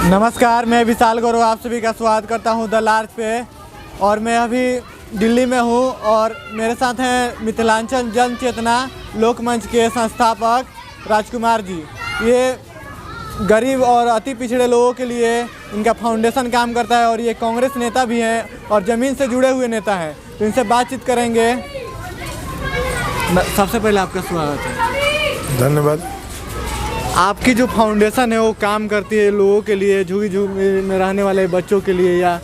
नमस्कार, मैं विशाल गौरव आप सभी का स्वागत करता हूं द लार्ज पे। और मैं अभी दिल्ली में हूं और मेरे साथ हैं मिथिलांचल जन चेतना लोक मंच के संस्थापक राजकुमार जी। ये गरीब और अति पिछड़े लोगों के लिए इनका फाउंडेशन काम करता है और ये कांग्रेस नेता भी हैं और ज़मीन से जुड़े हुए नेता हैं, तो इनसे बातचीत करेंगे। सबसे पहले आपका स्वागत है। धन्यवाद। आपकी जो फाउंडेशन है वो काम करती है लोगों के लिए, झुग्गी झोपड़ी में रहने वाले बच्चों के लिए, या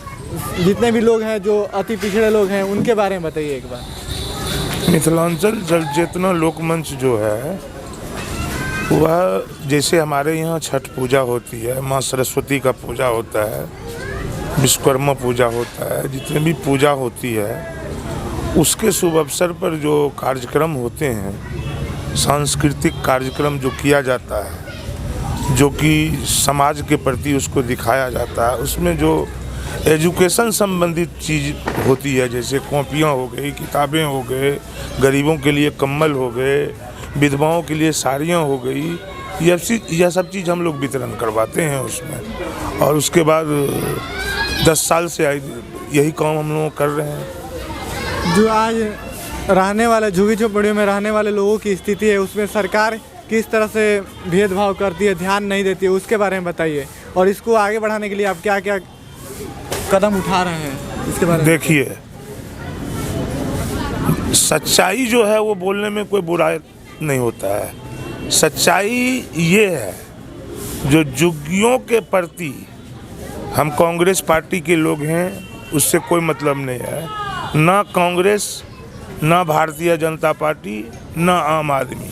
जितने भी लोग हैं जो अति पिछड़े लोग हैं उनके बारे में बताइए एक बार। मिथिलांचल जन चेतना लोक मंच जो है वह जैसे हमारे यहाँ छठ पूजा होती है, माँ सरस्वती का पूजा होता है, विश्वकर्मा पूजा होता है, जितने भी पूजा होती है उसके शुभ अवसर पर जो कार्यक्रम होते हैं, सांस्कृतिक कार्यक्रम जो किया जाता है, जो कि समाज के प्रति उसको दिखाया जाता है, उसमें जो एजुकेशन संबंधित चीज़ होती है, जैसे कॉपियाँ हो गई, किताबें हो गए, गरीबों के लिए कम्बल हो गए, विधवाओं के लिए साड़ियाँ हो गई, यह सब चीज़ हम लोग वितरण करवाते हैं उसमें। और उसके बाद 10 साल से यही काम हम लोग कर रहे हैं। जो आज रहने वाले झुग्गी झोपड़ियों में रहने वाले लोगों की स्थिति है, उसमें सरकार किस तरह से भेदभाव करती है, ध्यान नहीं देती है, उसके बारे में बताइए। और इसको आगे बढ़ाने के लिए आप क्या क्या कदम उठा रहे हैं इसके बारे में। देखिए, सच्चाई जो है वो बोलने में कोई बुरा नहीं होता है। सच्चाई ये है, जो झुग्गियों के प्रति हम कांग्रेस पार्टी के लोग हैं उससे कोई मतलब नहीं है। ना कांग्रेस, ना भारतीय जनता पार्टी, ना आम आदमी,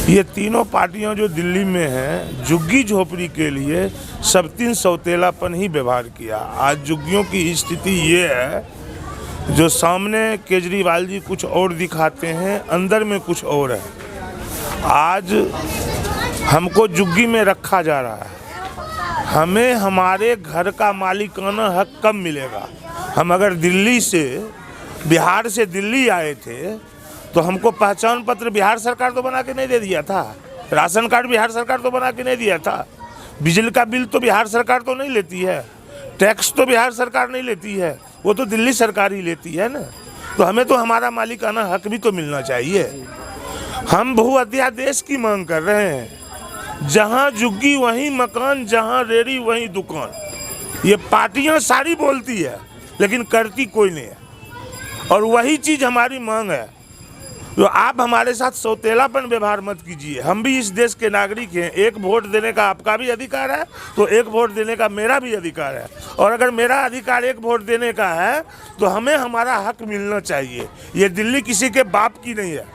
ये तीनों पार्टियां जो दिल्ली में हैं, झुग्गी झोपड़ी के लिए सब तीन सौतेलापन ही व्यवहार किया। आज झुग्गियों की स्थिति ये है, जो सामने केजरीवाल जी कुछ और दिखाते हैं, अंदर में कुछ और है। आज हमको झुग्गी में रखा जा रहा है, हमें हमारे घर का मालिकाना हक कब मिलेगा? हम अगर दिल्ली से, बिहार से दिल्ली आए थे तो हमको पहचान पत्र बिहार सरकार तो बना के नहीं दे दिया था, राशन कार्ड बिहार सरकार तो बना के नहीं दिया था, बिजली का बिल तो बिहार सरकार तो नहीं लेती है, टैक्स तो बिहार सरकार नहीं लेती है, वो तो दिल्ली सरकार ही लेती है ना। तो हमें तो हमारा मालिकाना हक भी तो मिलना चाहिए। हम बहुअध्यादेश की मांग कर रहे हैं, जहाँ झुग्गी वहीं मकान, जहाँ रेहड़ी वहीं दुकान। ये पार्टियाँ सारी बोलती है लेकिन करती कोई नहीं है, और वही चीज़ हमारी मांग है। तो आप हमारे साथ सौतेलापन व्यवहार मत कीजिए। हम भी इस देश के नागरिक हैं, एक वोट देने का आपका भी अधिकार है तो एक वोट देने का मेरा भी अधिकार है। और अगर मेरा अधिकार एक वोट देने का है तो हमें हमारा हक मिलना चाहिए। ये दिल्ली किसी के बाप की नहीं है,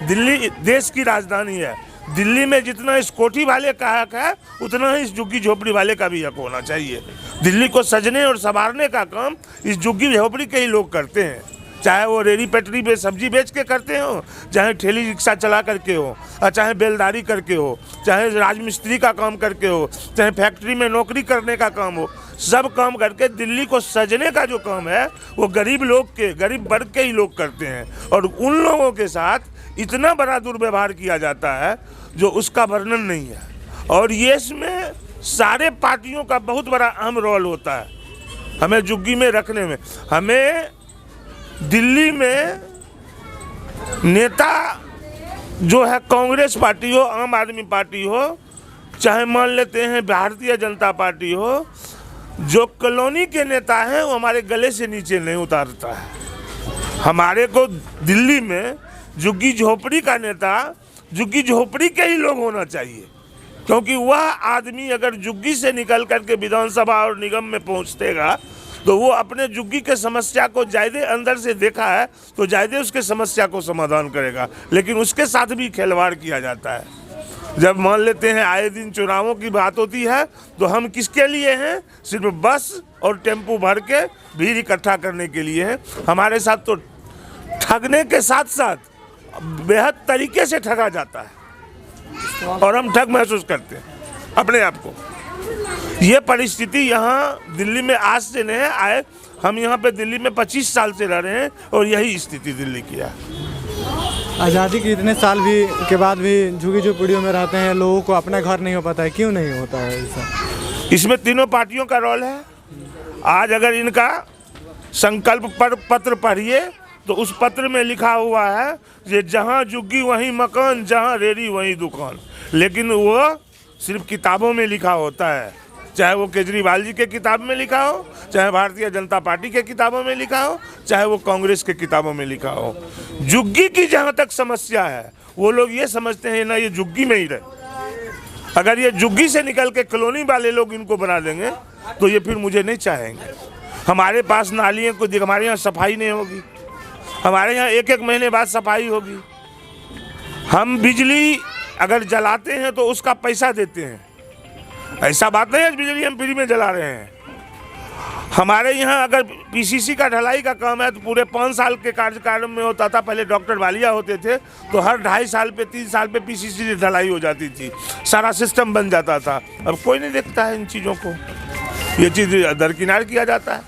दिल्ली देश की राजधानी है। दिल्ली में जितना इस कोठी वाले का हक है उतना ही इस झुग्गी झोपड़ी वाले का भी हक होना चाहिए। दिल्ली को सजने और संवारने का काम इस झुग्गी झोपड़ी के ही लोग करते हैं, चाहे वो रेहड़ी पटरी पे सब्जी बेच के करते हो, चाहे ठेली रिक्शा चला करके हो, और चाहे बेलदारी करके हो, चाहे राजमिस्त्री का काम करके हो, चाहे फैक्ट्री में नौकरी करने का काम हो, सब काम करके दिल्ली को सजने का जो काम है वो गरीब लोग के, गरीब वर्ग के ही लोग करते हैं। और उन लोगों के साथ इतना बड़ा दुर्व्यवहार किया जाता है जो उसका वर्णन नहीं है। और ये इसमें सारे पार्टियों का बहुत बड़ा अहम रोल होता है हमें झुग्गी में रखने में। हमें दिल्ली में नेता जो है, कांग्रेस पार्टी हो, आम आदमी पार्टी हो, चाहे मान लेते हैं भारतीय जनता पार्टी हो, जो कॉलोनी के नेता हैं वो हमारे गले से नीचे नहीं उतारता है। हमारे को दिल्ली में झुग्गी झोपड़ी का नेता झुग्गी झोपड़ी के ही लोग होना चाहिए, क्योंकि वह आदमी अगर झुग्गी से निकल करके विधानसभा और निगम में पहुँचेगा तो वो अपने झुग्गी के समस्या को ज़्यादा अंदर से देखा है तो ज़्यादा उसके समस्या को समाधान करेगा। लेकिन उसके साथ भी खिलवाड़ किया जाता है। जब मान लेते हैं आए दिन चुनावों की बात होती है तो हम किसके लिए हैं? सिर्फ बस और टेम्पो भर के भीड़ इकट्ठा करने के लिए हैं। हमारे साथ तो ठगने के साथ साथ बेहद तरीके से ठगा जाता है और हम ठग महसूस करते हैं अपने आप को। ये परिस्थिति यहाँ दिल्ली में आज से नहीं आए, हम यहाँ पे दिल्ली में 25 साल से रह रहे हैं और यही स्थिति दिल्ली की है। आज़ादी के इतने साल भी के बाद भी झुग्गी झोपड़ियों में रहते हैं लोगों को अपना घर नहीं हो पाता है, क्यों नहीं होता है ऐसा? इसमें तीनों पार्टियों का रोल है। आज अगर इनका संकल्प पत्र पढ़िए तो उस पत्र में लिखा हुआ है कि जहाँ झुग्गी वहीं मकान, जहाँ रेहड़ी वहीं दुकान। लेकिन वो सिर्फ किताबों में लिखा होता है, चाहे वो केजरीवाल जी के किताब में लिखा हो, चाहे भारतीय जनता पार्टी के किताबों में लिखा हो, चाहे वो कांग्रेस के किताबों में लिखा हो। झुग्गी की जहाँ तक समस्या है वो लोग ये समझते हैं ना ये झुग्गी में ही रहे। अगर ये झुग्गी से निकल के कॉलोनी वाले लोग इनको बना देंगे तो ये फिर मुझे नहीं चाहेंगे। हमारे पास नालियों को हमारे यहाँ सफाई नहीं होगी, हमारे यहाँ एक एक महीने बाद सफाई होगी। हम बिजली अगर जलाते हैं तो उसका पैसा देते हैं, ऐसा बात नहीं है बिजली हम फ्री में जला रहे हैं। हमारे यहाँ अगर पीसीसी का ढलाई का काम है तो पूरे 5 साल के कार्यकाल में होता था। पहले डॉक्टर वालिया होते थे तो हर 2.5 साल पे 3 साल पे पीसीसी ढलाई हो जाती थी, सारा सिस्टम बन जाता था। अब कोई नहीं देखता है इन चीज़ों को, ये चीज़ दरकिनार किया जाता है।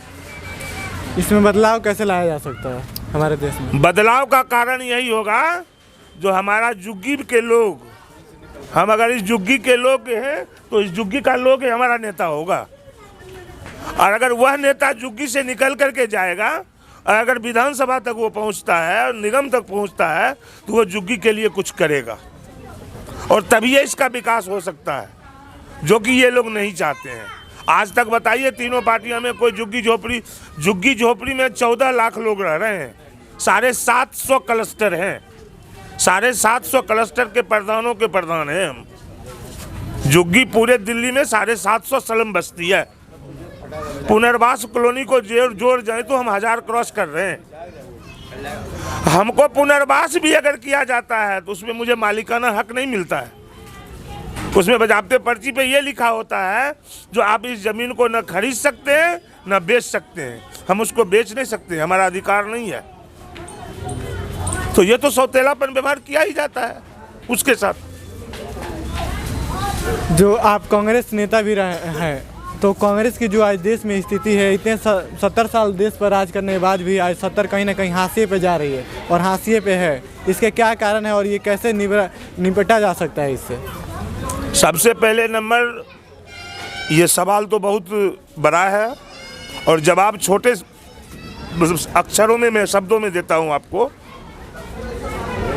इसमें बदलाव कैसे लाया जा सकता है हमारे देश में? बदलाव का कारण यही होगा जो हमारा झुग्गी के लोग, हम अगर इस झुग्गी के लोग हैं तो इस झुग्गी का लोग ही हमारा नेता होगा। और अगर वह नेता झुग्गी से निकल करके जाएगा और अगर विधानसभा तक वो पहुंचता है और निगम तक पहुंचता है तो वो झुग्गी के लिए कुछ करेगा और तभी इसका विकास हो सकता है, जो कि ये लोग नहीं चाहते हैं। आज तक बताइए तीनों पार्टियों में कोई झुग्गी झोपड़ी में 14 लाख लोग रह रहे हैं, 750 क्लस्टर हैं, 750 क्लस्टर के प्रधानों के प्रधान हैं हम। झुग्गी पूरे दिल्ली में 750 स्लम बस्ती है। पुनर्वास कॉलोनी को जोड़ जाए तो हम 1000 क्रॉस कर रहे हैं। हमको पुनर्वास भी अगर किया जाता है तो उसमें मुझे मालिकाना हक नहीं मिलता है। उसमें बजाबते पर्ची पे ये लिखा होता है जो आप इस जमीन को न खरीद सकते हैं न बेच सकते हैं। हम उसको बेच नहीं सकते, हमारा अधिकार नहीं है। तो ये तो सौतेलापन व्यवहार किया ही जाता है उसके साथ। जो आप कांग्रेस नेता भी रहे हैं तो कांग्रेस की जो आज देश में स्थिति है, इतने 70 साल देश पर राज करने के बाद भी आज 70 कहीं ना कहीं हाशिए पे जा रही है और हाशिए पे है। इसके क्या कारण है और ये कैसे निपटा जा सकता है इससे? सबसे पहले नंबर, ये सवाल तो बहुत बड़ा है और जवाब छोटे अक्षरों में मैं शब्दों में देता हूं आपको।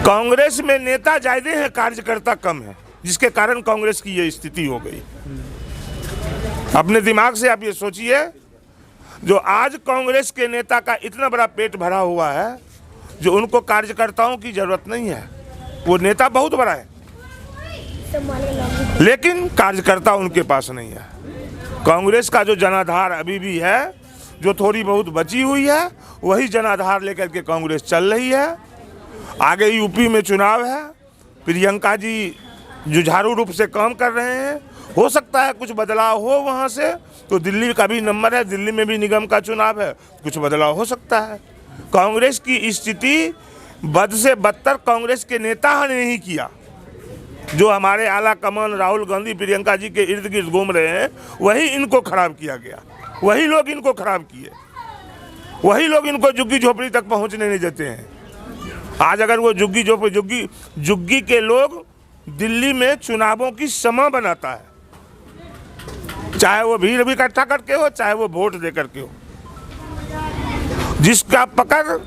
कांग्रेस में नेता ज्यादा हैं, कार्यकर्ता कम है, जिसके कारण कांग्रेस की ये स्थिति हो गई। अपने दिमाग से आप ये सोचिए, जो आज कांग्रेस के नेता का इतना बड़ा पेट भरा हुआ है जो उनको कार्यकर्ताओं की जरूरत नहीं है। वो नेता बहुत बड़ा है लेकिन कार्यकर्ता उनके पास नहीं है। कांग्रेस का जो जनाधार अभी भी है, जो थोड़ी बहुत बची हुई है, वही जनाधार लेकर के कांग्रेस चल रही है। आगे यूपी में चुनाव है, प्रियंका जी जुझारू रूप से काम कर रहे हैं। हो सकता है कुछ बदलाव हो वहाँ से, तो दिल्ली का भी नंबर है, दिल्ली में भी निगम का चुनाव है, कुछ बदलाव हो सकता है। कांग्रेस की स्थिति बद से बदतर कांग्रेस के नेता ने नहीं किया। जो हमारे आला कमान राहुल गांधी प्रियंका जी के इर्द गिर्द घूम रहे हैं, वही इनको खराब किया गया, वही लोग इनको खराब किए, वही लोग इनको झुग्गी झोपड़ी तक पहुंचने नहीं देते हैं। आज अगर वो झुग्गी के लोग दिल्ली में चुनावों की समा बनाता है, चाहे वो भीड़ इकट्ठा करके हो, चाहे वो वोट दे करके हो, जिसका पकड़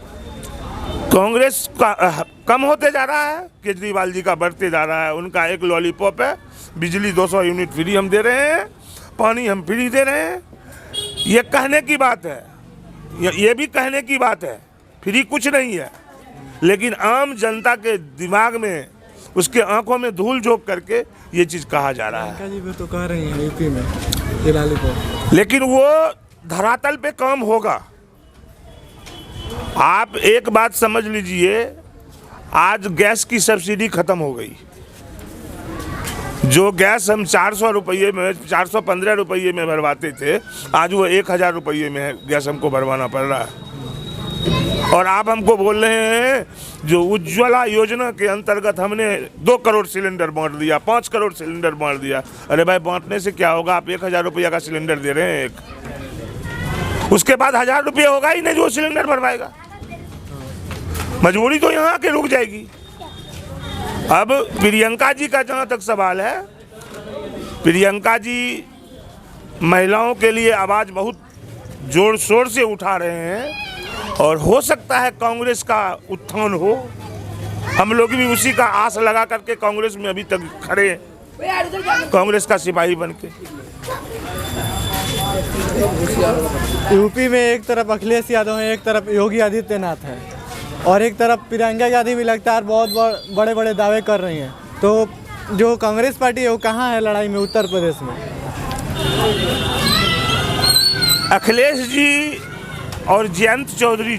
कांग्रेस का कम होते जा रहा है, केजरीवाल जी का बढ़ते जा रहा है। उनका एक लॉलीपॉप है, बिजली 200 यूनिट फ्री हम दे रहे हैं, पानी हम फ्री दे रहे हैं। ये कहने की बात है, ये भी कहने की बात है, फ्री कुछ नहीं है। लेकिन आम जनता के दिमाग में, उसके आंखों में धूल झोंक करके ये चीज कहा जा रहा है। जी भी तो कह रही हैं यूपी में ये लॉलीपॉप, लेकिन वो धरातल पे काम होगा। आप एक बात समझ लीजिए, आज गैस की सब्सिडी खत्म हो गई। जो गैस हम 400 रुपये में, 415 रुपये में भरवाते थे, आज वो 1000 रुपये में गैस हमको भरवाना पड़ रहा है। और आप हमको बोल रहे हैं जो उज्ज्वला योजना के अंतर्गत हमने 2 करोड़ सिलेंडर बांट दिया, 5 करोड़ सिलेंडर बांट दिया। अरे भाई, बांटने से क्या होगा? आप 1000 रुपया का सिलेंडर दे रहे हैं एक, उसके बाद 1000 रुपये होगा ही नहीं जो सिलेंडर भरवाएगा। मजबूरी तो यहाँ आके रुक जाएगी। अब प्रियंका जी का जहाँ तक सवाल है, प्रियंका जी महिलाओं के लिए आवाज़ बहुत जोर शोर से उठा रहे हैं और हो सकता है कांग्रेस का उत्थान हो। हम लोग भी उसी का आस लगा करके कांग्रेस में अभी तक खड़े हैं, कांग्रेस का सिपाही बन के। यूपी में एक तरफ अखिलेश यादव है, एक तरफ योगी आदित्यनाथ है और एक तरफ प्रियंका गांधी भी लगातार बहुत बड़े बड़े दावे कर रही हैं। तो जो कांग्रेस पार्टी है वो कहाँ है लड़ाई में उत्तर प्रदेश में? अखिलेश जी और जयंत चौधरी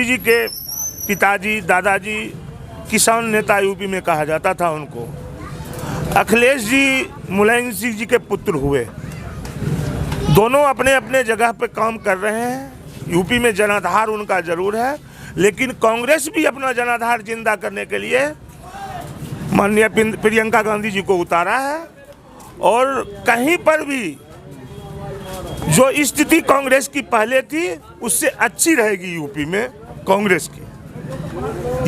जी के पिताजी दादाजी किसान नेता यूपी में कहा जाता था उनको। अखिलेश जी मुलायम सिंह जी के पुत्र हुए। दोनों अपने अपने जगह पे काम कर रहे हैं। यूपी में जनाधार उनका जरूर है, लेकिन कांग्रेस भी अपना जनाधार जिंदा करने के लिए माननीय प्रियंका गांधी जी को उतारा है। और कहीं पर भी जो स्थिति कांग्रेस की पहले थी उससे अच्छी रहेगी यूपी में कांग्रेस की।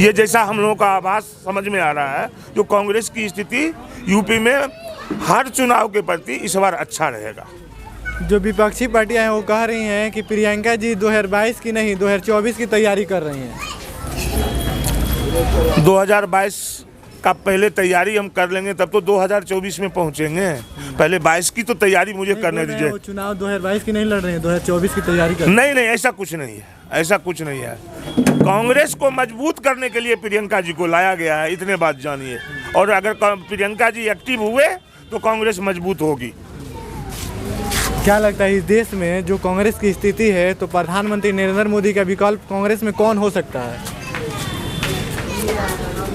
ये जैसा हम लोगों का आभास समझ में आ रहा है, जो कांग्रेस की स्थिति यूपी में हर चुनाव के प्रति इस बार अच्छा रहेगा। जो विपक्षी पार्टियां हैं वो कह रही हैं कि प्रियंका जी 2022 की नहीं 2024 की तैयारी कर रही हैं। 2022 का पहले तैयारी हम कर लेंगे तब तो 2024 में पहुंचेंगे। पहले 22 की तो तैयारी मुझे करने दीजिए। चुनाव 2022 की नहीं लड़ रहे हैं, 2024 की तैयारी कर। नहीं, ऐसा कुछ नहीं है, ऐसा कुछ नहीं है। कांग्रेस को मजबूत करने के लिए प्रियंका जी को लाया गया है, इतने बात जानिए। और अगर प्रियंका जी एक्टिव हुए तो कांग्रेस मजबूत होगी। क्या लगता है इस देश में जो कांग्रेस की स्थिति है तो प्रधानमंत्री नरेंद्र मोदी का विकल्प कांग्रेस में कौन हो सकता है?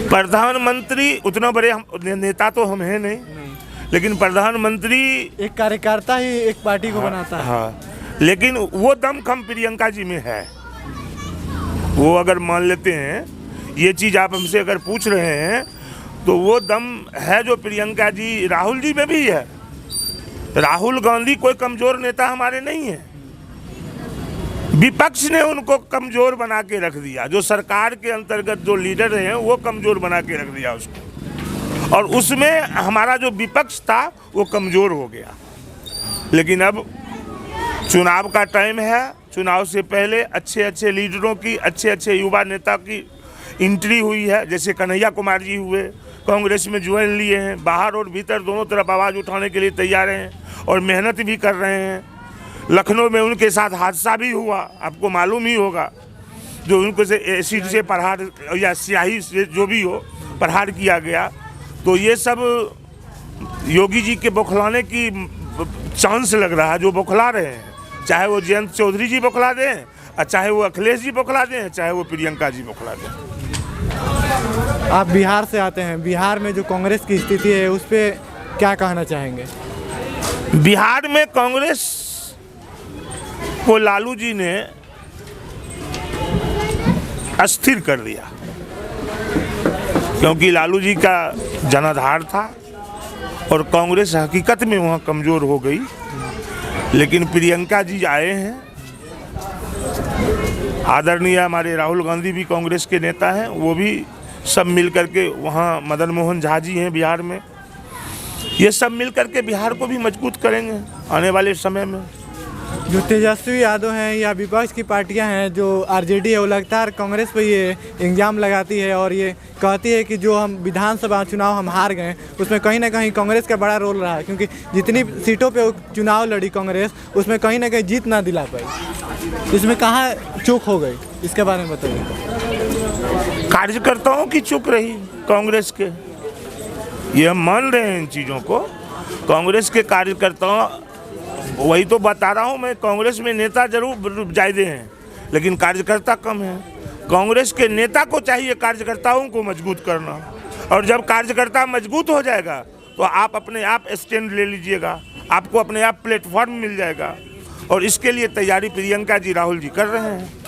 प्रधानमंत्री उतना बड़े नेता तो हम हैं नहीं, लेकिन प्रधानमंत्री एक कार्यकर्ता ही एक पार्टी को बनाता है। हाँ, लेकिन वो दमखम प्रियंका जी में है। वो अगर मान लेते हैं, ये चीज़ आप हमसे अगर पूछ रहे हैं तो वो दम है जो प्रियंका जी, राहुल जी में भी है। राहुल गांधी कोई कमज़ोर नेता हमारे नहीं है, विपक्ष ने उनको कमज़ोर बना के रख दिया। जो सरकार के अंतर्गत जो लीडर हैं वो कमज़ोर बना के रख दिया उसको, और उसमें हमारा जो विपक्ष था वो कमज़ोर हो गया। लेकिन अब चुनाव का टाइम है, चुनाव से पहले अच्छे लीडरों की, अच्छे युवा नेता की एंट्री हुई है। जैसे कन्हैया कुमार जी हुए, कांग्रेस में ज्वाइन लिए हैं, बाहर और भीतर दोनों तरफ आवाज़ उठाने के लिए तैयार हैं और मेहनत भी कर रहे हैं। लखनऊ में उनके साथ हादसा भी हुआ, आपको मालूम ही होगा, जो उनको से एसिड से प्रहार या स्याही से जो भी हो प्रहार किया गया। तो ये सब योगी जी के बौखलाने की चांस लग रहा है, जो बौखला रहे हैं। चाहे वो जयंत चौधरी जी बौखला दें, और चाहे वो अखिलेश जी बौखला दें, चाहे वो प्रियंका जी बौखला दें। आप बिहार से आते हैं, बिहार में जो कांग्रेस की स्थिति है उस पर क्या कहना चाहेंगे? बिहार में कांग्रेस को लालू जी ने अस्थिर कर दिया, क्योंकि लालू जी का जनाधार था और कांग्रेस हकीकत में वहाँ कमज़ोर हो गई। लेकिन प्रियंका जी आए हैं, आदरणीय हमारे राहुल गांधी भी कांग्रेस के नेता हैं, वो भी सब मिल करके, वहाँ मदन मोहन झा जी हैं बिहार में, ये सब मिल करके बिहार को भी मजबूत करेंगे आने वाले समय में। जो तेजस्वी यादव हैं या विपक्ष की पार्टियां हैं, जो आरजेडी है, वो लगातार कांग्रेस पे ये इल्ज़ाम लगाती है और ये कहती है कि जो हम विधानसभा चुनाव हम हार गए उसमें कहीं ना कहीं कांग्रेस का बड़ा रोल रहा है, क्योंकि जितनी सीटों पे चुनाव लड़ी कांग्रेस उसमें कहीं ना कहीं जीत ना दिला पाई। इसमें कहाँ चूक हो गई, इसके बारे में बताइए। कार्यकर्ताओं की चूक रही कांग्रेस के, ये हम मान रहे हैं इन चीज़ों को। कांग्रेस के कार्यकर्ताओं, वही तो बता रहा हूँ मैं, कांग्रेस में नेता जरूर ज़्यादा हैं लेकिन कार्यकर्ता कम हैं। कांग्रेस के नेता को चाहिए कार्यकर्ताओं को मजबूत करना, और जब कार्यकर्ता मजबूत हो जाएगा तो आप अपने आप स्टैंड ले लीजिएगा, आपको अपने आप प्लेटफॉर्म मिल जाएगा। और इसके लिए तैयारी प्रियंका जी, राहुल जी कर रहे हैं।